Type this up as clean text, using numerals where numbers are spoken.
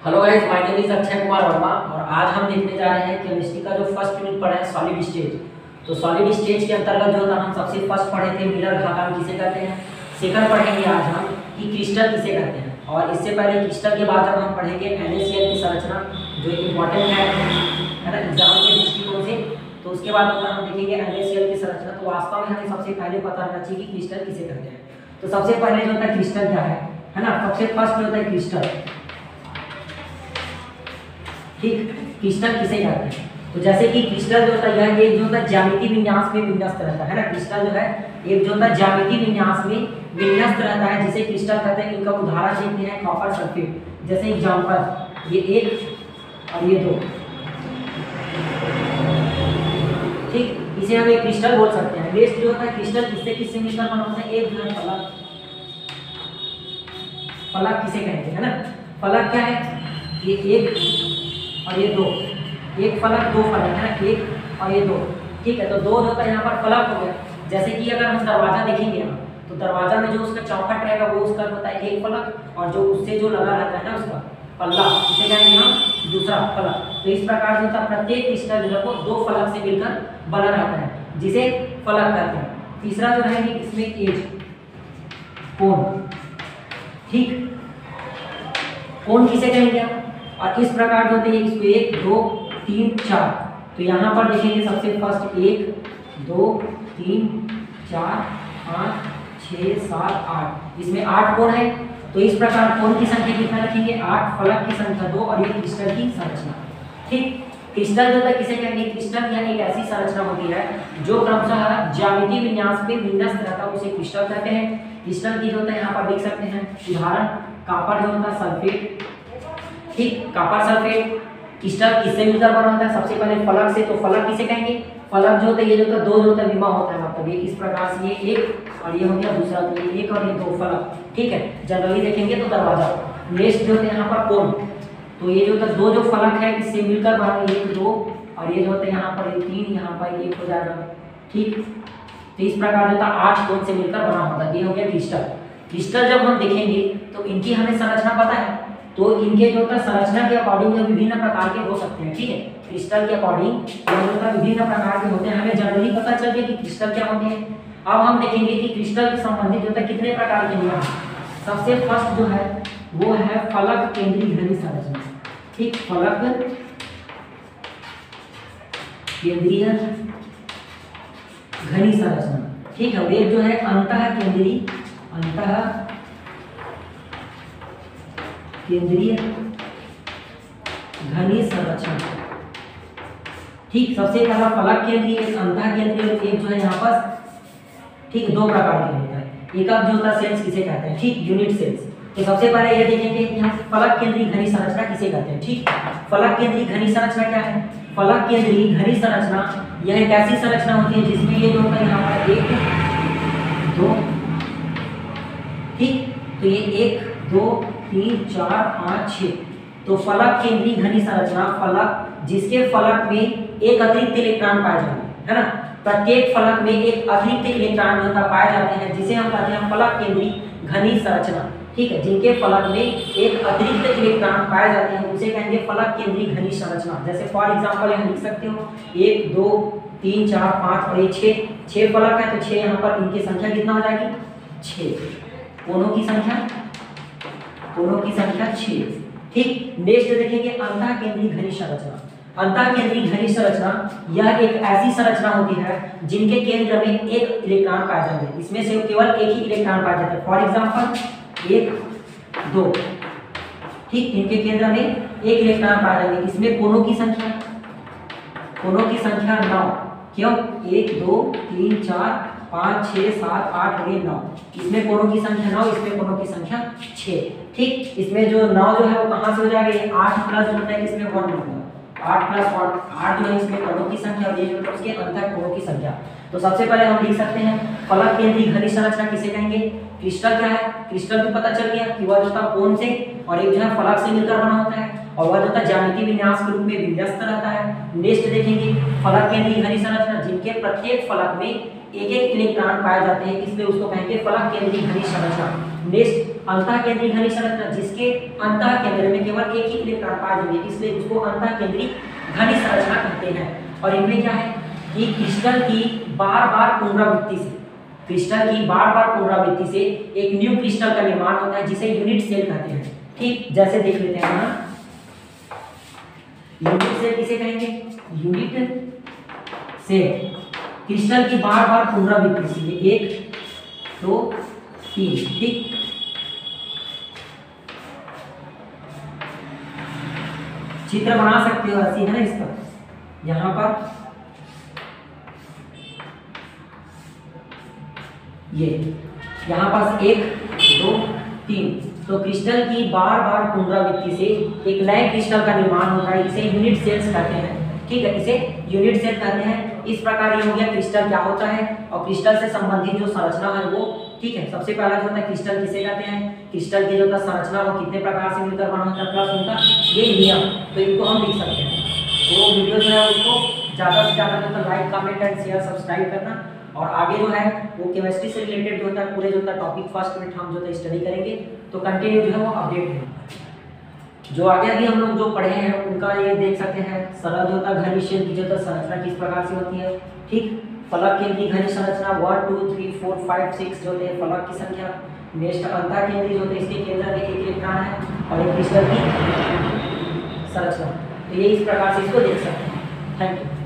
Hello guys, my name is Akshay Kumar Verma और आज हम देखने जा रहे हैं केमिस्ट्री का जो फर्स्ट यूनिट पढ़ा है सॉलिड स्टेज। तो सॉलिड स्टेज के अंतर्गत जो था हम सबसे फर्स्ट पढ़े थे मिलर घातांक किसे कहते हैं। सेकंड पढ़ेंगे आज हम कि क्रिस्टल किसे कहते हैं, और इससे पहले क्रिस्टल के बाद जब हम पढ़ेंगे NaCl की संरचना जो इम्पोर्टेंट है ना एग्जाम के दृष्टिकोण से। तो उसके बाद हम देखेंगे NaCl की संरचना। तो वास्तव में हमें सबसे पहले पता रहना चाहिए कि क्रिस्टल किसे कहते हैं। तो सबसे पहले जो होता है क्रिस्टल क्या है ना, सबसे फर्स्ट जो होता है क्रिस्टल। ठीक, क्रिस्टल किसे कहते हैं। तो जैसे कि क्रिस्टल जो होता है यह एक जो होता है ज्यामितीय विन्यास में विन्यस्त रहता है ना। क्रिस्टल जो है एक जो होता है ज्यामितीय विन्यास में विन्यस्त रहता है जिसे क्रिस्टल कहते हैं। इनका उदाहरण देखते हैं कॉपर सल्फेट। जैसे एग्जांपल ये एक और ये दो, ठीक, इसे हम एक क्रिस्टल बोल सकते हैं। नेक्स्ट जो होता है क्रिस्टल किससे किससे मिलकर बना होता है। एक जो है फलक, फलक किसे कहते हैं ना। फलक क्या है, ये एक और ये दो, एक फलक दो फलक है ना, एक और ये दो, ठीक है। तो दो जो होता है यहाँ पर फलक हो गया। जैसे कि अगर हम दरवाजा देखेंगे यहाँ, तो दरवाजा में जो उसका चौखट रहेगा वो उसका होता है एक फलक, और जो उससे जो लगा रहता है ना उसका पल्ला, इसे कहेंगे हम दूसरा फलक। तो इस प्रकार जो होता है प्रत्येक क्रिस्टल जो है वो दो फलक से मिलकर बना रहता है जिसे फलक कहते हैं। तीसरा जो है इसमें एज, कोण, ठीक, कोण किसे कहेंगे आप। और इस प्रकार जो होते हैं इसको 1 2 3 4। तो यहाँ पर देखेंगे सबसे फर्स्ट 1 2 3 4 5 6 7 8, इसमें 8 कोण है। तो इस प्रकार कोण की संख्या कितना रखेंगे 8, फलक की संख्या 2 और ये क्रिस्टल की संरचना। ठीक, क्रिस्टल जो होता है किसे कहेंगे। क्रिस्टल यानी एक ऐसी संरचना होती है जो क्रमशः ज्यामितीय विन्यास में विन्यस्त रहता है, उसे क्रिस्टल कहते हैं। क्रिस्टल की जो होता है यहाँ पर देख सकते हैं उदाहरण कॉपर जो होता है सल्फेट, ठीक, कॉपर सल्फेट। क्रिस्टल किससे मिलकर बना होता है, सबसे पहले फलक से। तो फलक किसे कहेंगे, फलक जो होता है ये जो होता है दो जो होता है विमा होता है, मतलब ये इस प्रकार से ये एक और ये हो गया दूसरा, तो ये एक और ये दो फलक, ठीक है। जनरली देखेंगे तो दरवाजा। नेक्स्ट जो होता है यहाँ पर कोण, तो ये जो होता है दो जो फलक है इससे मिलकर बना 1 2, और ये जो होता है यहाँ पर 3, यहाँ पर 1 हो जाएगा, ठीक। तो इस प्रकार जो होता है 8 कोण से मिलकर बना होता है। ये हो गया क्रिस्टल। क्रिस्टल जब हम देखेंगे तो इनकी हमें संरचना पता है, तो इनके जो होता है संरचना के अकॉर्डिंग विभिन्न प्रकार के हो सकते हैं, ठीक है। क्रिस्टल के अकॉर्डिंग विभिन्न प्रकार के होते हैं, हमें जनरली पता चल गया कि क्रिस्टल क्या होते हैं। अब हम देखेंगे कि क्रिस्टल के संबंधित होता है कितने प्रकार के नियम। सबसे फर्स्ट जो है वो है फलक केंद्रीय घनी संरचना, ठीक, फलक केंद्रीय घनी संरचना, ठीक है। और एक जो है अंतः केंद्रीय घनी संरचना, ठीक। सबसे पहला फलक केंद्रीय, एक अंतः केंद्रीय, एक जो है यहाँ पर, ठीक, दो प्रकार के होता है। एक अब जो होता है सेल्स किसे कहते हैं, ठीक, यूनिट सेल्स। तो सबसे पहले ये देखेंगे कि हम फलक केंद्रीय घनी संरचना किसे कहते हैं, ठीक। फलक केंद्रीय घनी संरचना क्या है। फलक केंद्रीय घनी संरचना यह एक ऐसी संरचना होती है जिसमें ये जो होता है यहाँ पर 1 2, ठीक। तो ये 1 2 3 4 5 6। तो फलक केंद्रीय घनी संरचना, फलक जिसके फलक में एक अतिरिक्त इलेक्ट्रॉन पाए जाते हैं, है ना। प्रत्येक फलक में एक अतिरिक्त इलेक्ट्रॉन होता पाए जाते हैं जिसे हम कहते हैं फलक केंद्रीय घनी संरचना, ठीक है। जिनके फलक में एक अतिरिक्त इलेक्ट्रॉन पाए जाते हैं उसे कहेंगे फलक केंद्रीय घनी संरचना। जैसे फॉर एग्जांपल हम लिख सकते हो 1 2 3 4 5 और ये 6 फलक है, तो 6 यहाँ पर इनकी संख्या कितना हो जाएगी 6, कोणों की संख्या 6, ठीक। नेक्स्ट देखेंगे अंतः केंद्रीय घनी संरचना। अंतः केंद्रीय घनी संरचना यह एक ऐसी संरचना होती है जिनके केंद्र में एक इलेक्ट्रॉन पाए जाते हैं, इसमें से केवल एक ही इलेक्ट्रॉन पाए जाते हैं। फॉर एग्जांपल 1 2, ठीक, इनके केंद्र में एक इलेक्ट्रॉन पाए जाते हैं। इसमें कोणों की संख्या 9, क्यों 1 2 3 4 5 6 7 8 और ये 9, इसमें कोणों की संख्या 9, इसमें कोणों की संख्या 6, ठीक। इसमें जो 9 जो है वो कहाँ से हो जाएगा, ये 8 प्लस जो होता है इसमें 1 होगा, 8 प्लस 8 जो है इसमें कोणों की संख्या और ये जो है उसके अंतर कोणों की संख्या। तो सबसे पहले हम लिख सकते हैं फलक केंद्रीय घनी संरचना किसे कहेंगे। क्रिस्टल क्या है, क्रिस्टल को पता चल गया कि वह जो था कोण से और एक जो है फलक से मिलकर बना होता है, और वह जो था ज्यामितीय विन्यास के रूप में विन्यस्त रहता है। नेक्स्ट देखेंगे फलक केंद्रीय घनी संरचना जिनके प्रत्येक फलक में एक एक इलेक्ट्रॉन पाए जाते हैं, इसलिए उसको कहेंगे फलक केंद्रीय घनी संरचना। नेक्स्ट अंतः केंद्रीय घनी संरचना, जिसके अंतः केंद्र में केवल एक ही इलेक्ट्रॉन पाए जाएंगे, इसलिए उसको अंतः केंद्रीय घनी संरचना कहते हैं। और इनमें क्या है कि क्रिस्टल की बार-बार पुनरावृत्ति से, क्रिस्टल की बार-बार पुनरावृत्ति से एक न्यू क्रिस्टल का निर्माण होता है, जिसे यूनिट सेल कहते हैं। ठीक, जैसे देख लेते हैं ना, यूनिट सेल किसे कहेंगे? यूनिट सेल क्रिस्टल की बार-बार पुनरावृत्ति से, 1 2 3। ठीक, चित्र बना सकते हो ऐसी है ना इसका, यहाँ पर ये यहाँ पास 1 2 3, तो क्रिस्टल की बार-बार पुनरावृत्ति से एक नए क्रिस्टल का निर्माण होता है, इसे यूनिट सेल्स कहते हैं। ठीक है, इसे यूनिट सेल कहते हैं। इस प्रकार ये हो गया क्रिस्टल क्या होता है और क्रिस्टल से संबंधित जो संरचना है वो। ठीक है, सबसे पहला जो होता है क्रिस्टल किसे कहते हैं, क्रिस्टल की जो होता है संरचना वो कितने प्रकार से मिलकर बना होता है, प्लस उनका ये नियम, तो इनको हम लिख सकते हैं। तो वीडियो जो है उसको ज़्यादा से ज़्यादा जो है like comment and share subscribe करना, और आगे जो है वो केमिस्ट्री से रिलेटेड जो होता है पूरे जो होता है टॉपिक फर्स्ट मिनट हम जो है स्टडी करेंगे, तो कंटिन्यू जो है वो अपडेट है। जो आगे अभी हम लोग जो पढ़े हैं उनका ये देख सकते हैं, सरल जो होता है घनी शेल की जो होता है संरचना किस प्रकार से होती है। ठीक, फलक केंद्रीय घनी संरचना 1 2 3 4 5 6 जो है फलक की संख्या। नेक्स्ट अंतः केंद्रीय जो है इसके केंद्र में एक इलेक्ट्रॉन है और एक क्रिस्टल की संरचना। तो ये इस प्रकार से इसको देख सकते हैं। Thank you.